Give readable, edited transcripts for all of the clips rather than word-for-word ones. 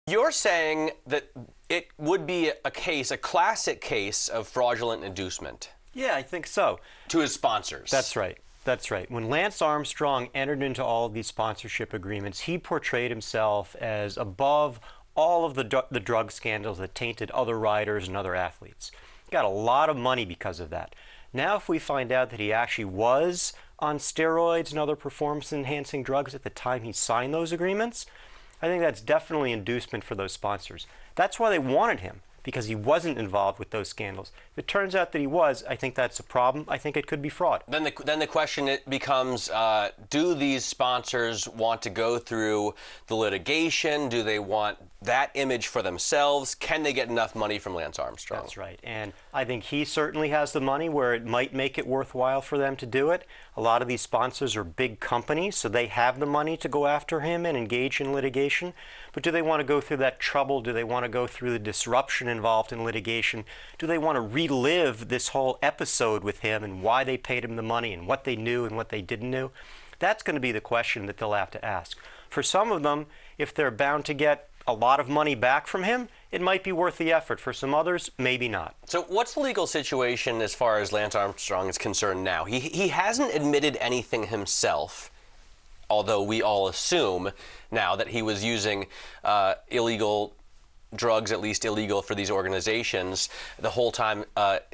You're saying that it would be a classic case of fraudulent inducement. Yeah, I think so. To his sponsors. That's right. That's right. When Lance Armstrong entered into all of these sponsorship agreements, he portrayed himself as above all of the drug scandals that tainted other riders and other athletes. He got a lot of money because of that. Now, if we find out that he actually was on steroids and other performance-enhancing drugs at the time he signed those agreements, I think that's definitely inducement for those sponsors. That's why they wanted him, because he wasn't involved with those scandals. If it turns out that he was, I think that's a problem. I think it could be fraud. Then the question becomes, do these sponsors want to go through the litigation? Do they want that image for themselves? Can they get enough money from Lance Armstrong? That's right. And I think he certainly has the money where it might make it worthwhile for them to do it. A lot of these sponsors are big companies, so they have the money to go after him and engage in litigation. But do they want to go through that trouble? Do they want to go through the disruption involved in litigation? Do they want to relive this whole episode with him and why they paid him the money and what they knew and what they didn't know? That's going to be the question that they'll have to ask. For some of them, if they're bound to get a lot of money back from him, it might be worth the effort. For some others, maybe not. So what's the legal situation as far as Lance Armstrong is concerned now? He hasn't admitted anything himself, although we all assume now that he was using illegal drugs, at least illegal for these organizations, the whole time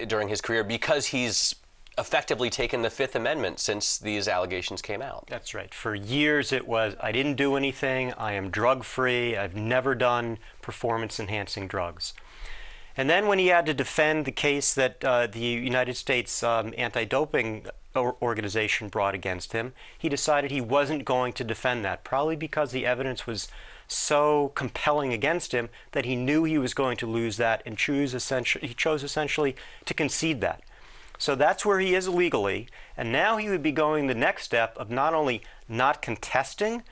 during his career, because he's effectively taken the Fifth Amendment since these allegations came out. That's right. For years it was, I didn't do anything, I am drug-free, I've never done performance-enhancing drugs. And then when he had to defend the case that the United States anti-doping organization brought against him, he decided he wasn't going to defend that, probably because the evidence was so compelling against him that he knew he was going to lose that and he chose essentially to concede that. So that's where he is legally, and now he would be going the next step of not only not contesting,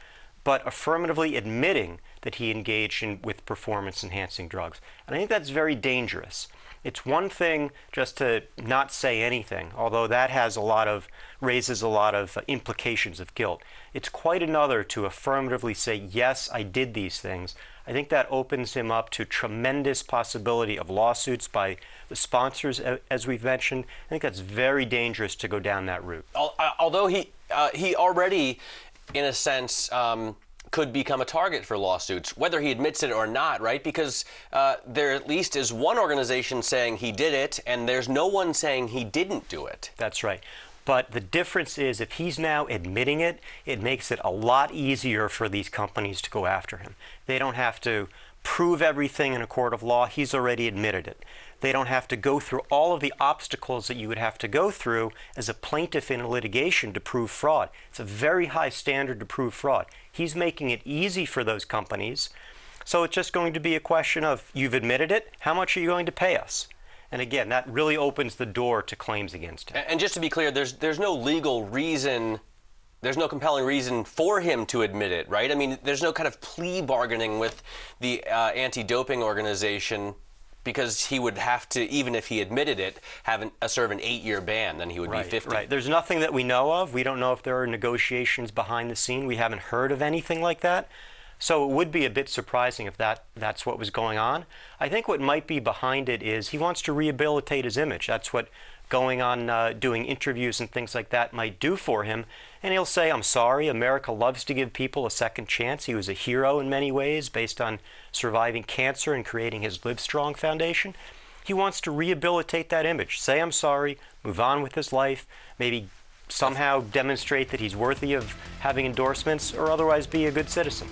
but affirmatively admitting that he engaged with performance-enhancing drugs. And I think that's very dangerous. It's one thing just to not say anything, although that raises a lot of implications of guilt. It's quite another to affirmatively say, yes, I did these things. I think that opens him up to tremendous possibility of lawsuits by the sponsors, as we've mentioned. I think that's very dangerous to go down that route. Although he already, in a sense, could become a target for lawsuits, whether he admits it or not, right? Because there at least is one organization saying he did it, and there's no one saying he didn't do it. That's right. But the difference is, if he's now admitting it, it makes it a lot easier for these companies to go after him. They don't have to prove everything in a court of law. He's already admitted it. They don't have to go through all of the obstacles that you would have to go through as a plaintiff in a litigation to prove fraud. It's a very high standard to prove fraud. He's making it easy for those companies. So it's just going to be a question of, you've admitted it, how much are you going to pay us? And again, that really opens the door to claims against him. And just to be clear, there's no legal reason, there's no compelling reason for him to admit it, right? I mean, there's no kind of plea bargaining with the anti-doping organization, because he would have to, even if he admitted it, serve an 8-year ban, then he would be 50. Right. There's nothing that we know of. We don't know if there are negotiations behind the scene. We haven't heard of anything like that. So it would be a bit surprising if that's what was going on. I think what might be behind it is he wants to rehabilitate his image. That's what going on doing interviews and things like that might do for him. And he'll say, I'm sorry, America loves to give people a second chance. He was a hero in many ways based on surviving cancer and creating his Livestrong Foundation. He wants to rehabilitate that image, say I'm sorry, move on with his life, maybe somehow demonstrate that he's worthy of having endorsements, or otherwise be a good citizen.